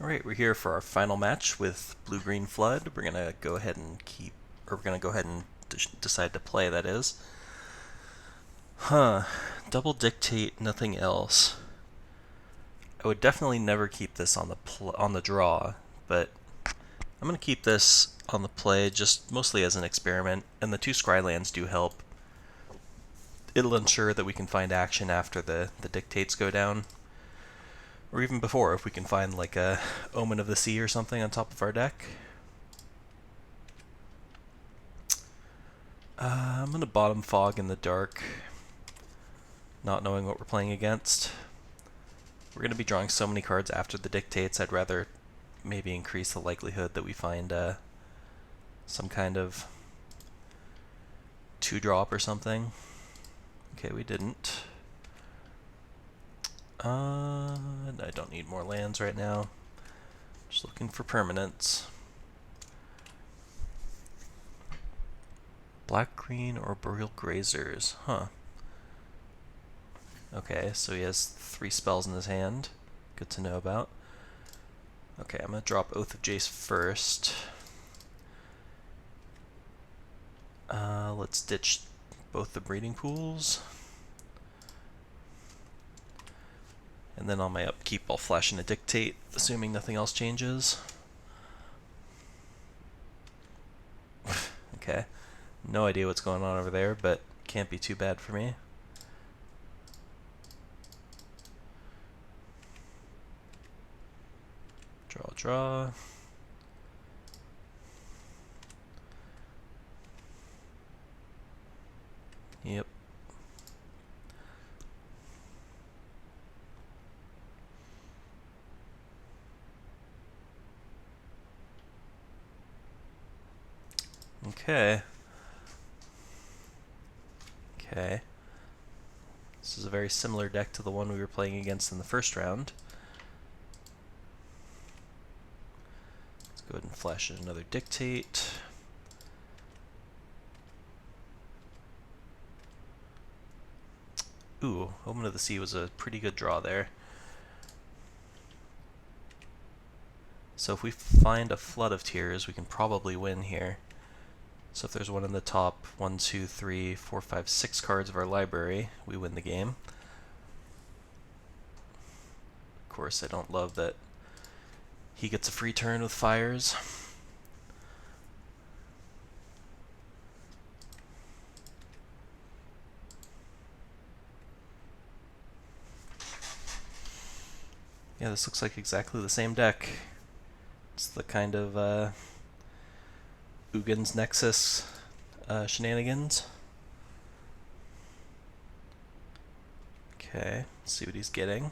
Alright, we're here for our final match with Blue-Green Flood. We're gonna go ahead and decide to play, that is. Double dictate, nothing else. I would definitely never keep this on the draw, but I'm gonna keep this on the play just mostly as an experiment, and the two Scrylands do help. It'll ensure that we can find action after the dictates go down. Or even before, if we can find like a Omen of the Sea or something on top of our deck. I'm going to bottom Fog in the dark, not knowing what we're playing against. We're going to be drawing so many cards after the dictates, I'd rather maybe increase the likelihood that we find some kind of 2-drop or something. Okay, we didn't. I don't need more lands right now. Just looking for permanents. Black-green or Boreal Grazers. Huh. Okay, so he has 3 spells in his hand. Good to know about. Okay, I'm going to drop Oath of Jace first. Let's ditch both the breeding pools. And then on my upkeep, I'll flash in a Dictate, assuming nothing else changes. Okay. No idea what's going on over there, but can't be too bad for me. Draw, draw. Yep. Okay. Okay. This is a very similar deck to the one we were playing against in the first round. Let's go ahead and flash in another Dictate. Ooh, Omen of the Sea was a pretty good draw there. So if we find a Flood of Tears, we can probably win here. So if there's one in the top 1, 2, 3, 4, 5, 6 cards of our library, we win the game. Of course, I don't love that he gets a free turn with fires. Yeah, this looks like exactly the same deck. It's the kind of Ugin's Nexus shenanigans. Okay, let's see what he's getting.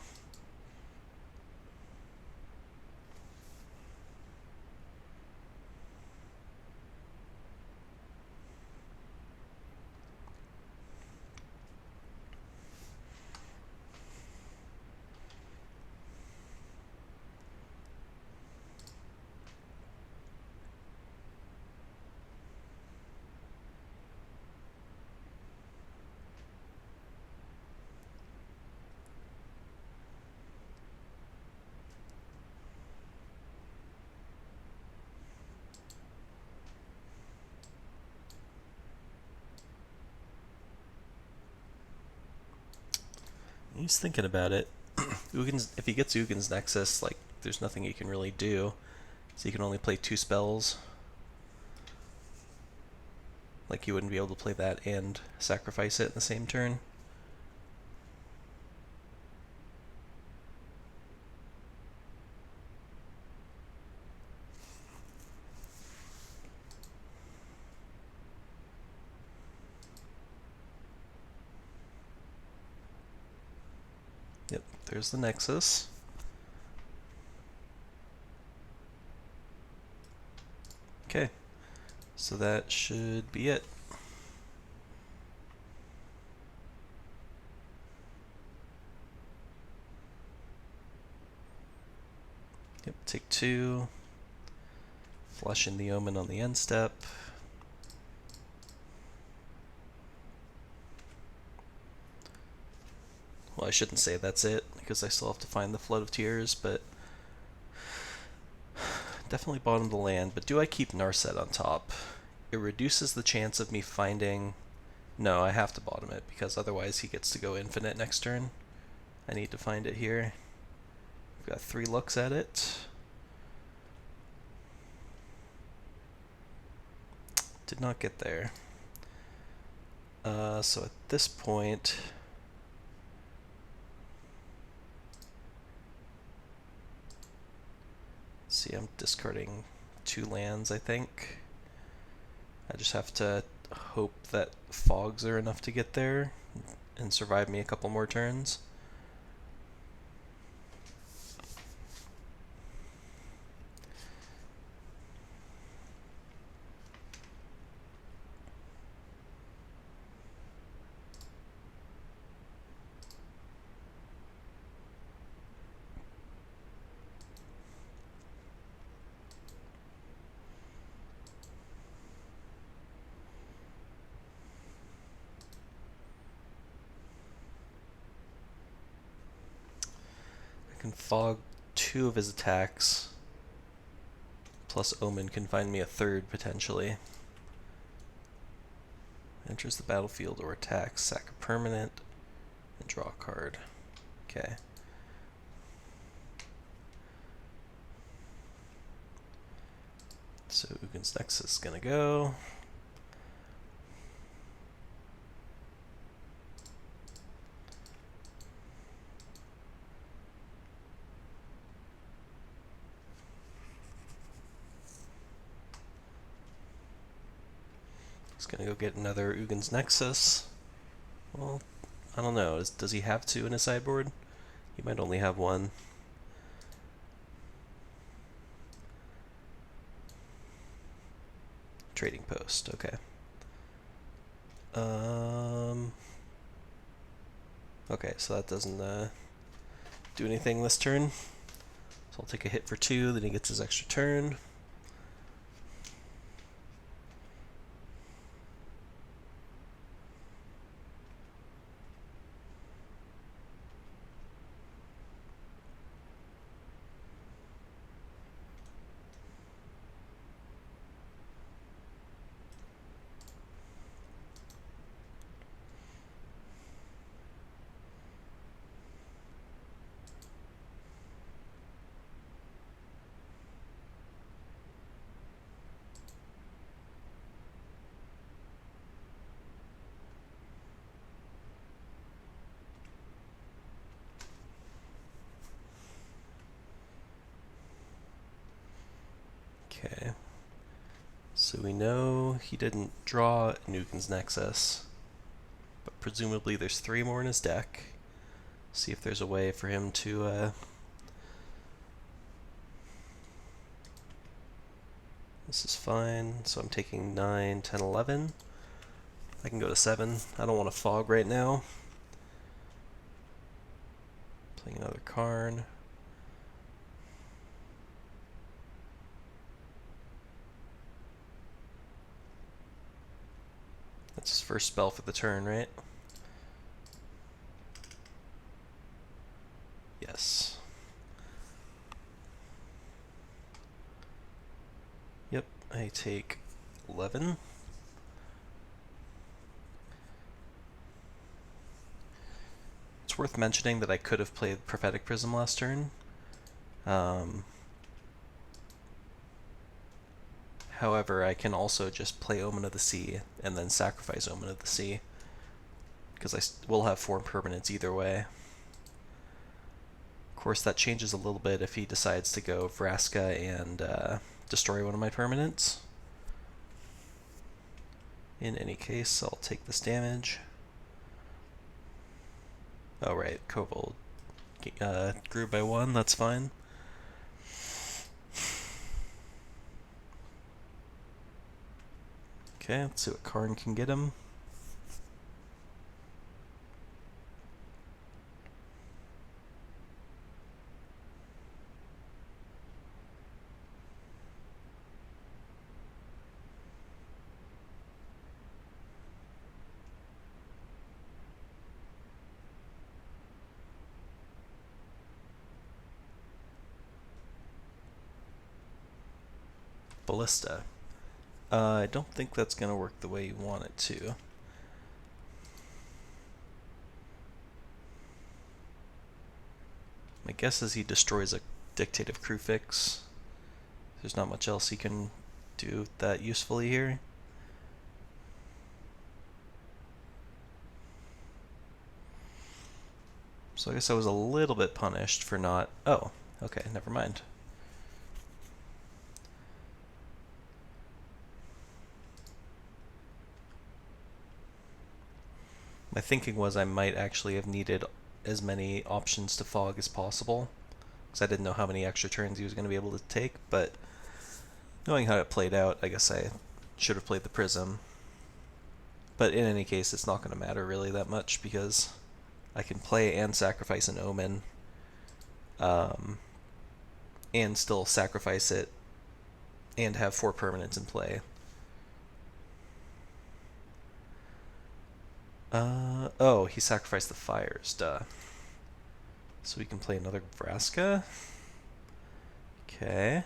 He's thinking about it. If he gets Ugin's Nexus, like, there's nothing he can really do. So he can only play 2 spells. Like, he wouldn't be able to play that and sacrifice it in the same turn. Yep, there's the Nexus. Okay, so that should be it. Yep, take 2. Flush in the Omen on the end step. Well, I shouldn't say that's it, because I still have to find the Flood of Tears, but definitely bottom the land, but do I keep Narset on top? It reduces the chance of me finding... No, I have to bottom it, because otherwise he gets to go infinite next turn. I need to find it here. We've got 3 looks at it. Did not get there. So at this point... See, I'm discarding 2 lands, I think. I just have to hope that fogs are enough to get there and survive me a couple more turns. I can fog 2 of his attacks, plus Omen can find me a 3rd potentially. Enters the battlefield or attacks, sack a permanent, and draw a card. Okay. So Ugin's Nexus is gonna go. He's gonna go get another Ugin's Nexus. Well, I don't know. Does he have 2 in his sideboard? He might only have 1. Trading post, okay. Okay, so that doesn't do anything this turn. So I'll take a hit for 2, then he gets his extra turn. Okay. So we know he didn't draw Ugin's Nexus, but presumably there's 3 more in his deck. See if there's a way for him to this is fine, so I'm taking 9, 10, 11. I can go to 7. I don't want to fog right now. Playing another Karn. That's his first spell for the turn, right? Yes. Yep, I take 11. It's worth mentioning that I could have played Prophetic Prism last turn. However, I can also just play Omen of the Sea and then sacrifice Omen of the Sea, because I will have 4 permanents either way. Of course, that changes a little bit if he decides to go Vraska and destroy one of my permanents. In any case, I'll take this damage. Oh right, Kobold grew by 1, that's fine. Okay, let's see what Karn can get him. Ballista. I don't think that's going to work the way you want it to. My guess is he destroys a Dictative Crewfix. There's not much else he can do that usefully here. So I guess I was a little bit punished for not... Oh, okay, never mind. My thinking was I might actually have needed as many options to fog as possible, because I didn't know how many extra turns he was going to be able to take, but knowing how it played out, I guess I should have played the Prism. But in any case, it's not going to matter really that much, because I can play and sacrifice an Omen, and still sacrifice it, and have 4 permanents in play. Oh, he sacrificed the fires, duh. So we can play another Vraska. Okay.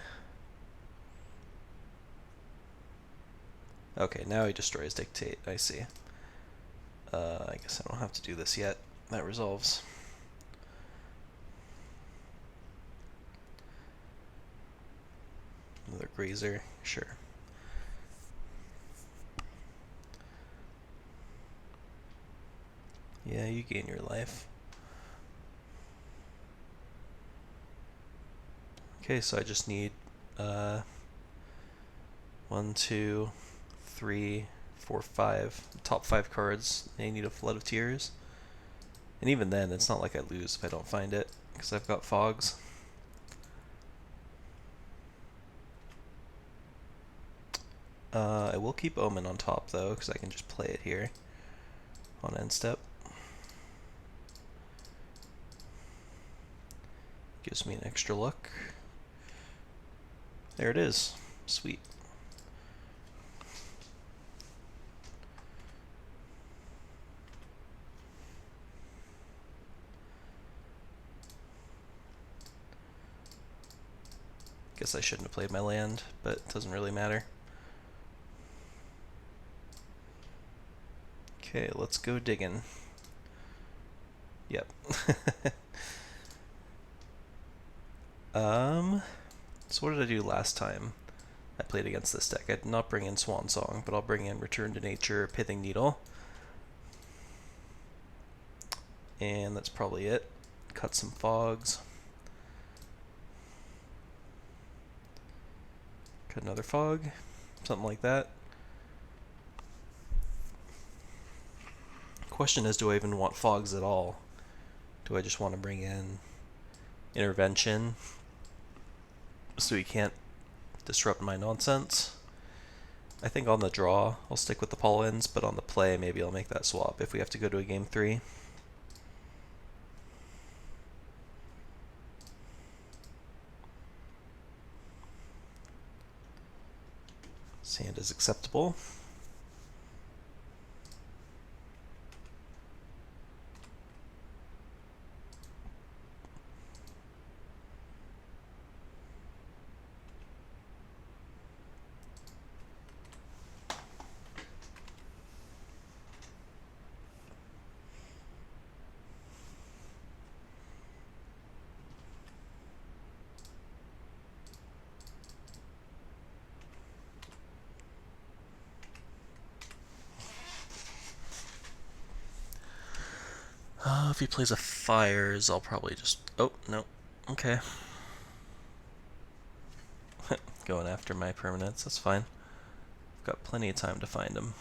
Okay, now he destroys Dictate, I see. I guess I don't have to do this yet. That resolves. Another Grazer, sure. Yeah, you gain your life. Okay, so I just need 1, 2, 3, 4, 5. The top 5 cards. I need a Flood of Tears. And even then, it's not like I lose if I don't find it, because I've got fogs. I will keep Omen on top, though, because I can just play it here on end step. Gives me an extra look. There it is. Sweet. Guess I shouldn't have played my land, but it doesn't really matter. Okay, let's go digging. Yep. So what did I do last time I played against this deck? I did not bring in Swan Song, but I'll bring in Return to Nature, Pithing Needle. And that's probably it. Cut some fogs. Cut another fog. Something like that. Question is, do I even want fogs at all? Do I just want to bring in Intervention so he can't disrupt my nonsense? I think on the draw I'll stick with the Pollens, but on the play maybe I'll make that swap if we have to go to a game 3. Sand is acceptable. If he plays a Fires, I'll probably just... Oh, no. Okay. Going after my permanents, that's fine. I've got plenty of time to find them.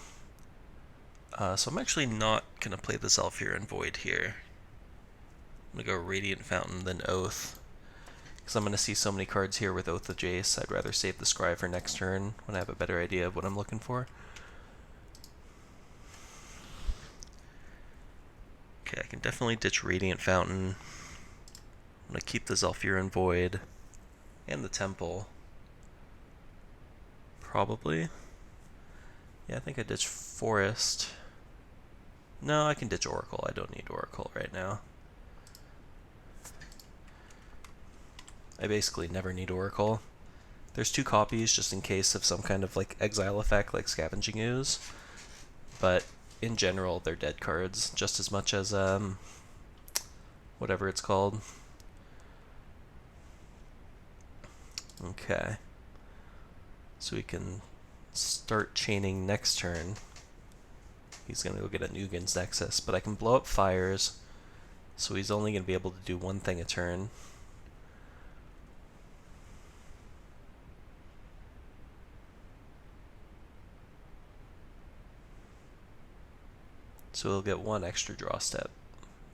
So I'm actually not going to play the Zhalfir and Void here. I'm going to go Radiant Fountain, then Oath. Because I'm going to see so many cards here with Oath of Jace, I'd rather save the Scry for next turn when I have a better idea of what I'm looking for. Okay, I can definitely ditch Radiant Fountain. I'm going to keep the Zhalfir and Void. And the Temple. Probably. Yeah, I think I ditch Forest. No, I can ditch Oracle. I don't need Oracle right now. I basically never need Oracle. There's 2 copies just in case of some kind of like exile effect like Scavenging Ooze, but in general they're dead cards just as much as whatever it's called. Okay, so we can start chaining next turn. He's gonna go get a Nugen's Nexus, but I can blow up fires, so he's only gonna be able to do one thing a turn. So he'll get 1 extra draw step,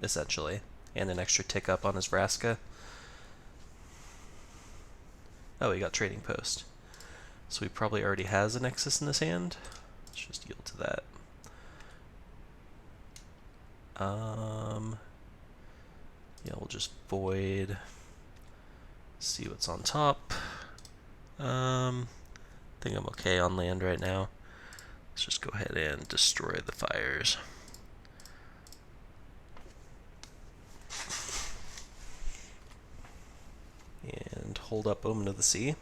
essentially, and an extra tick up on his Vraska. Oh, he got Trading Post. So he probably already has a Nexus in his hand. Let's just yield to that. Yeah, we'll just void. See what's on top. Think I'm okay on land right now. Let's just go ahead and destroy the fires. And hold up Omen of the Sea.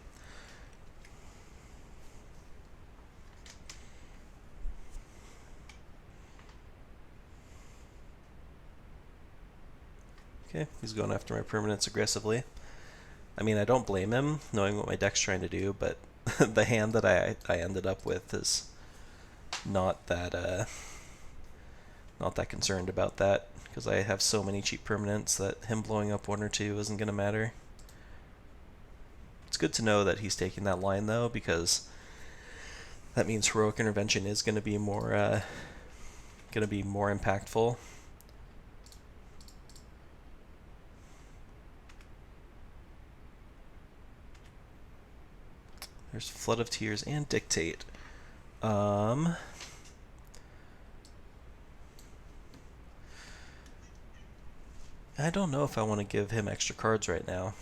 Okay, he's going after my permanents aggressively. I mean, I don't blame him, knowing what my deck's trying to do, but the hand that I ended up with is not that concerned about that, because I have so many cheap permanents that him blowing up 1 or 2 isn't going to matter. It's good to know that he's taking that line, though, because that means Heroic Intervention is going to be more impactful. There's Flood of Tears and Dictate. I don't know if I want to give him extra cards right now.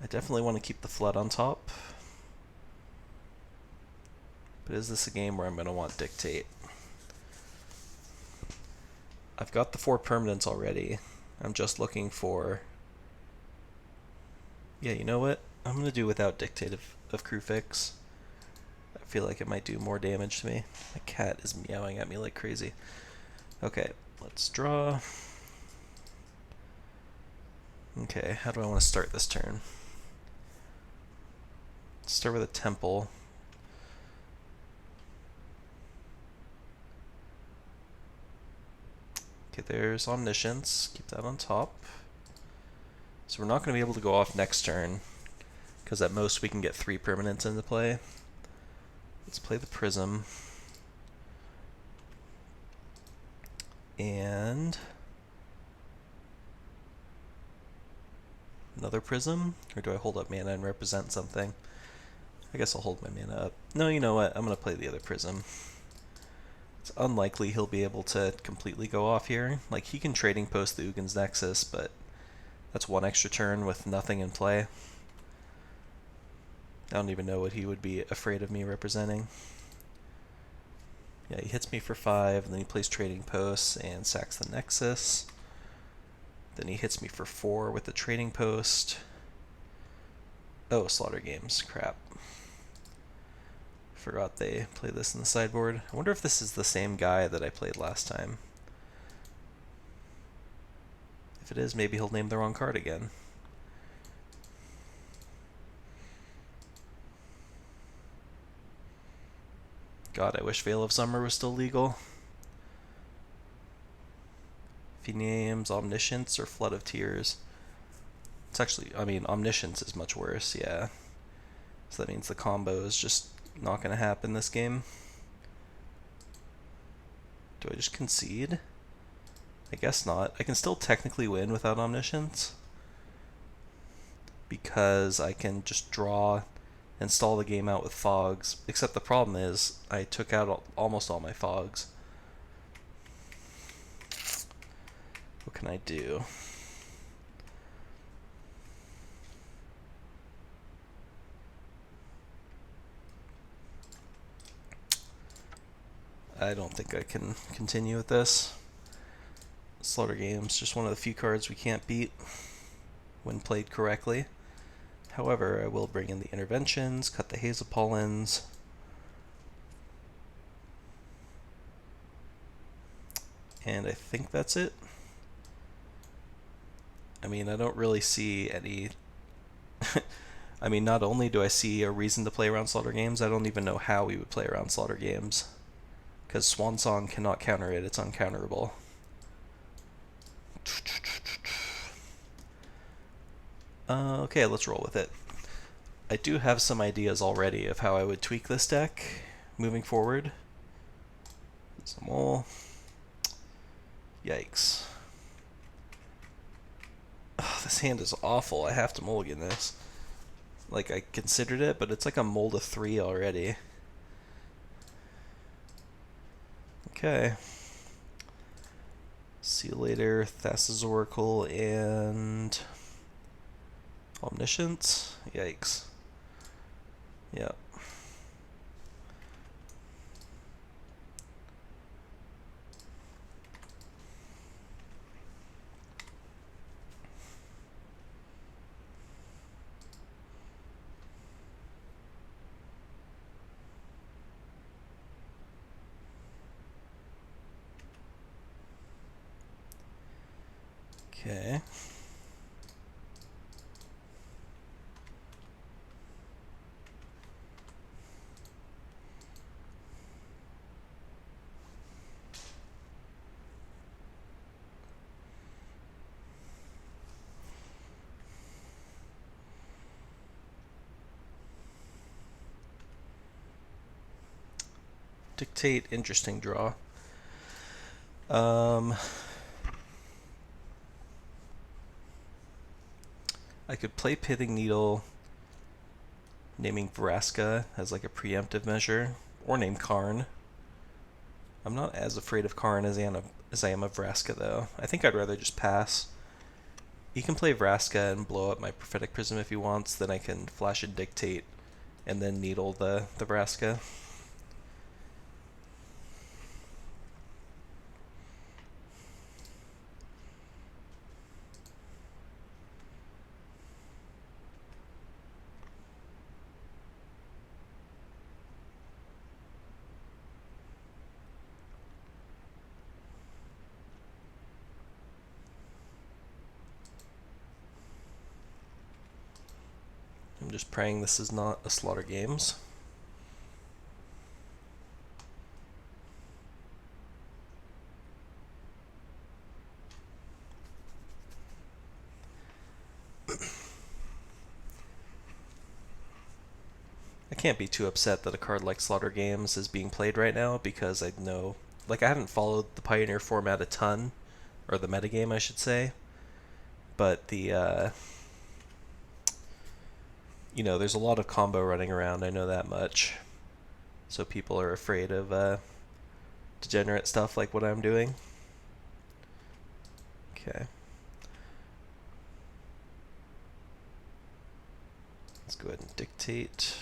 I definitely want to keep the Flood on top. But is this a game where I'm going to want Dictate? I've got the 4 permanents already. I'm just looking for... Yeah, you know what? I'm going to do without Dictate of Kruphix. I feel like it might do more damage to me. My cat is meowing at me like crazy. Okay, let's draw. Okay, how do I want to start this turn? Let's start with a Temple. Okay, there's Omniscience. Keep that on top. So we're not going to be able to go off next turn, because at most we can get 3 permanents into play. Let's play the Prism. And another Prism? Or do I hold up mana and represent something? I guess I'll hold my mana up. No, you know what? I'm going to play the other Prism. It's unlikely he'll be able to completely go off here. Like, he can Trading Post the Ugin's Nexus, but that's 1 extra turn with nothing in play. I don't even know what he would be afraid of me representing. Yeah, he hits me for 5, and then he plays Trading Posts and sacks the Nexus. Then he hits me for 4 with the Trading Post. Oh, Slaughter Games. Crap. Forgot they play this in the sideboard. I wonder if this is the same guy that I played last time. If it is, maybe he'll name the wrong card again. God, I wish Veil of Summer was still legal. If he names Omniscience or Flood of Tears. It's actually, I mean, Omniscience is much worse, yeah. So that means the combo is just not going to happen this game. Do I just concede? I guess not. I can still technically win without Omniscience, because I can just draw and stall the game out with fogs, except the problem is I took out almost all my fogs. What can I do? I don't think I can continue with this. Slaughter Games, just one of the few cards we can't beat when played correctly. However, I will bring in the interventions, cut the Hazel Pollens. And I think that's it. I mean, I don't really see any... I mean, not only do I see a reason to play around Slaughter Games, I don't even know how we would play around Slaughter Games. Because Swan Song cannot counter it, it's uncounterable. Okay, let's roll with it. I do have some ideas already of how I would tweak this deck moving forward. Some more. Yikes. Oh, this hand is awful. I have to mulligan this. Like, I considered it, but it's like a mold of 3 already. Okay. See you later, Thassa's Oracle and Omniscience. Yikes. Yep. Okay. Dictate, interesting draw. I could play Pithing Needle, naming Vraska as like a preemptive measure, or name Karn. I'm not as afraid of Karn as I am of Vraska, though. I think I'd rather just pass. He can play Vraska and blow up my Prophetic Prism if he wants, then I can flash and Dictate, and then Needle the Vraska. I'm just praying this is not a Slaughter Games. I can't be too upset that a card like Slaughter Games is being played right now because I know, like, I haven't followed the Pioneer format a ton, or the metagame I should say, but the, you know, there's a lot of combo running around, I know that much. So people are afraid of degenerate stuff like what I'm doing. Okay. Let's go ahead and Dictate.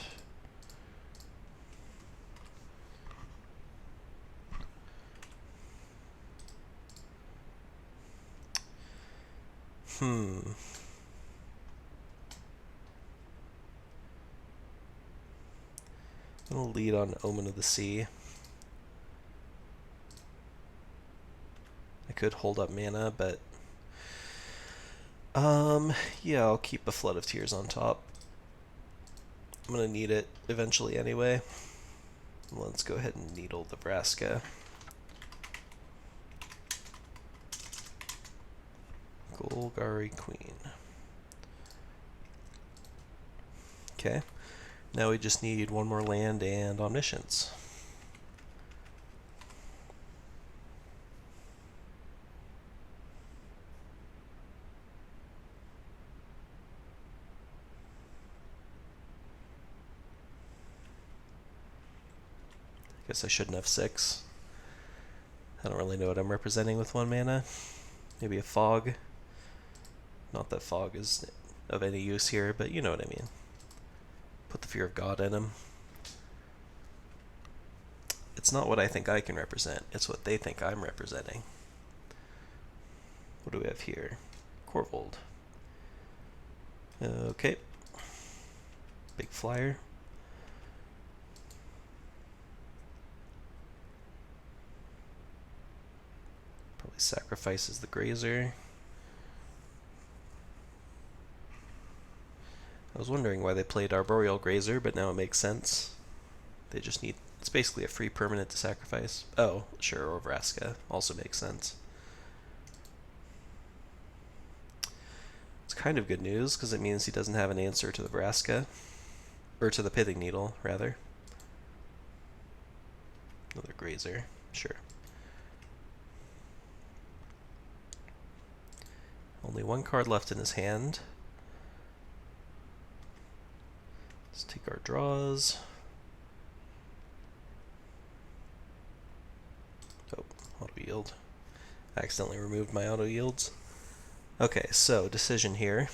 I'm gonna lead on Omen of the Sea. I could hold up mana, but yeah, I'll keep a Flood of Tears on top. I'm gonna need it eventually anyway. Let's go ahead and Needle the Vraska. Golgari Queen. Okay, now we just need one more land and Omniscience. Guess I shouldn't have 6. I don't really know what I'm representing with 1 mana. Maybe a Fog. Not that Fog is of any use here, but you know what I mean. Put the Fear of God in him. It's not what I think I can represent, it's what they think I'm representing. What do we have here? Corvold. Okay. Big flyer. Probably sacrifices the grazer. I was wondering why they played Arboreal Grazer, but now it makes sense. They just need... It's basically a free permanent to sacrifice. Oh, sure, or Vraska. Also makes sense. It's kind of good news, because it means he doesn't have an answer to the Vraska. Or to the Pithing Needle, rather. Another Grazer. Sure. Only one card left in his hand. Let's take our draws. Oh, auto yield. I accidentally removed my auto yields. Okay, so decision here.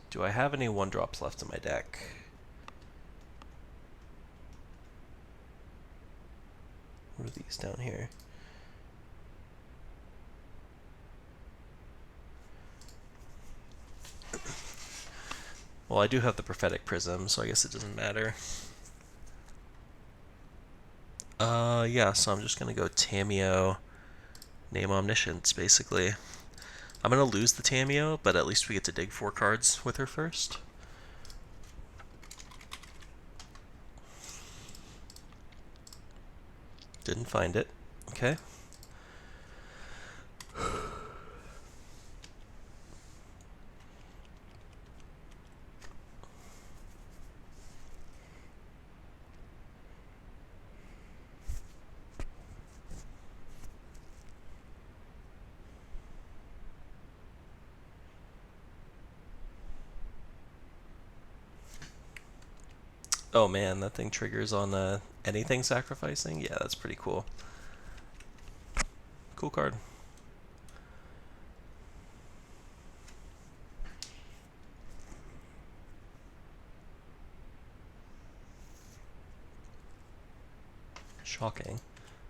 Do I have any 1-drops left in my deck? What are these down here? Well, I do have the Prophetic Prism, so I guess it doesn't matter. Yeah, so I'm just gonna go Tamiyo, name Omniscience, basically. I'm gonna lose the Tamiyo, but at least we get to dig 4 cards with her first. Didn't find it. Okay. Oh man, that thing triggers on anything sacrificing? Yeah, that's pretty cool. Cool card. Shocking.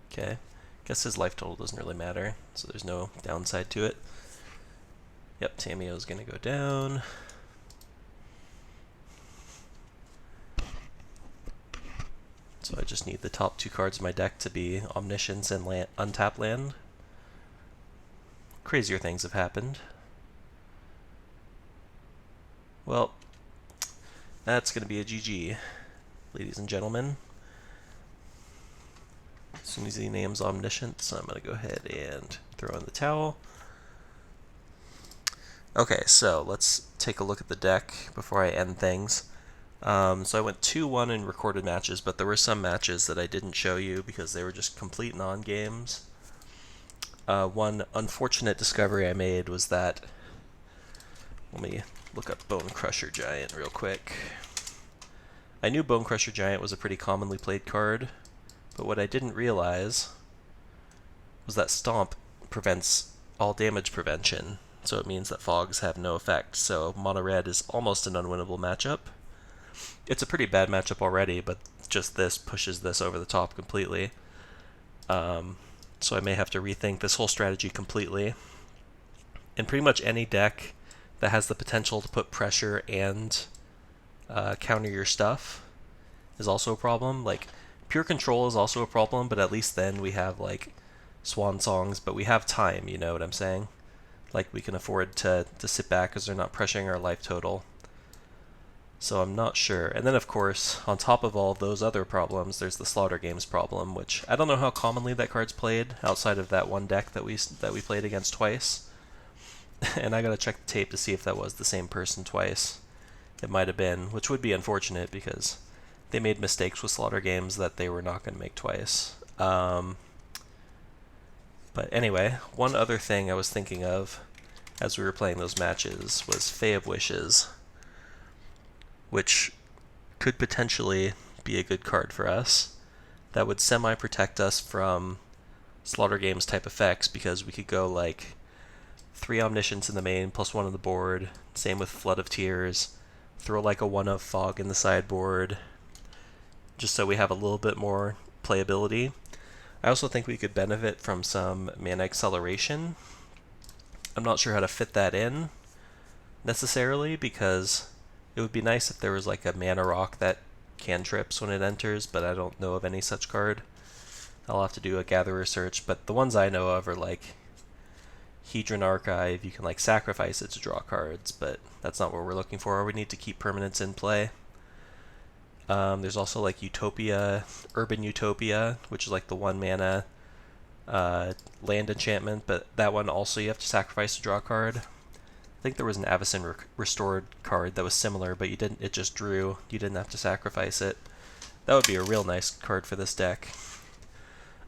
Okay. Guess his life total doesn't really matter, so there's no downside to it. Yep, Tamiyo's gonna go down. So I just need the top 2 cards of my deck to be Omniscience and untap land. Crazier things have happened. Well, that's going to be a GG, ladies and gentlemen. As soon as he names Omniscience, I'm going to go ahead and throw in the towel. Okay, so let's take a look at the deck before I end things. So I went 2-1 in recorded matches, but there were some matches that I didn't show you because they were just complete non-games. One unfortunate discovery I made was that... Let me look up Bone Crusher Giant real quick. I knew Bone Crusher Giant was a pretty commonly played card, but what I didn't realize was that Stomp prevents all damage prevention, so it means that Fogs have no effect, so Mono Red is almost an unwinnable matchup. It's a pretty bad matchup already, but just this pushes this over the top completely. So I may have to rethink this whole strategy completely. And pretty much any deck that has the potential to put pressure and counter your stuff is also a problem. Like, Pure Control is also a problem, but at least then we have, like, Swan Songs, but we have time, you know what I'm saying? Like, we can afford to sit back because they're not pressuring our life total. So I'm not sure. And then, of course, on top of all of those other problems, there's the Slaughter Games problem, which I don't know how commonly that card's played outside of that one deck that we played against twice. And I gotta check the tape to see if that was the same person twice. It might have been, which would be unfortunate because they made mistakes with Slaughter Games that they were not going to make twice. But anyway, one other thing I was thinking of as we were playing those matches was Fae of Wishes, which could potentially be a good card for us. That would semi-protect us from Slaughter Games type effects because we could go like 3 Omniscience in the main plus 1 on the board, same with Flood of Tears, throw like a 1 of Fog in the sideboard, just so we have a little bit more playability. I also think we could benefit from some Mana Acceleration. I'm not sure how to fit that in necessarily because It would be nice if there was like a mana rock that cantrips when it enters, but I don't know of any such card. I'll have to do a gatherer search, but the ones I know of are like Hedron Archive. You can like sacrifice it to draw cards, but that's not what we're looking for. We need to keep permanents in play. There's also like Utopia, Urban Utopia, which is like the 1 mana land enchantment, but that one also you have to sacrifice to draw a card. I think there was an Avacyn Restored card that was similar, but you didn't. It just drew. You didn't have to sacrifice it. That would be a real nice card for this deck.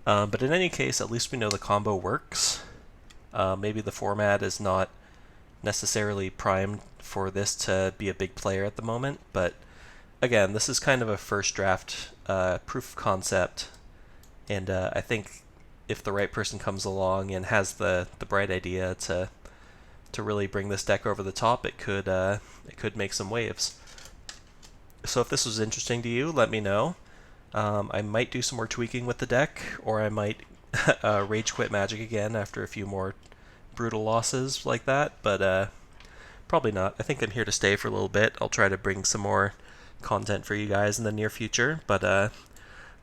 But in any case, at least we know the combo works. Maybe the format is not necessarily primed for this to be a big player at the moment, but again, this is kind of a first draft proof of concept, and I think if the right person comes along and has the bright idea to really bring this deck over the top, it could make some waves. So if this was interesting to you, let me know. I might do some more tweaking with the deck, or I might rage quit Magic again after a few more brutal losses like that, but probably not. I think I'm here to stay for a little bit. I'll try to bring some more content for you guys in the near future, but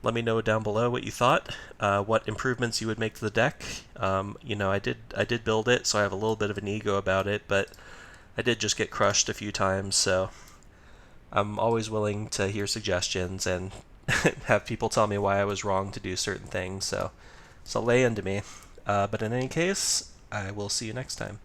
let me know down below what you thought, what improvements you would make to the deck. You know, I did build it, so I have a little bit of an ego about it, but I did just get crushed a few times, so I'm always willing to hear suggestions and have people tell me why I was wrong to do certain things, so lay into me. But in any case, I will see you next time.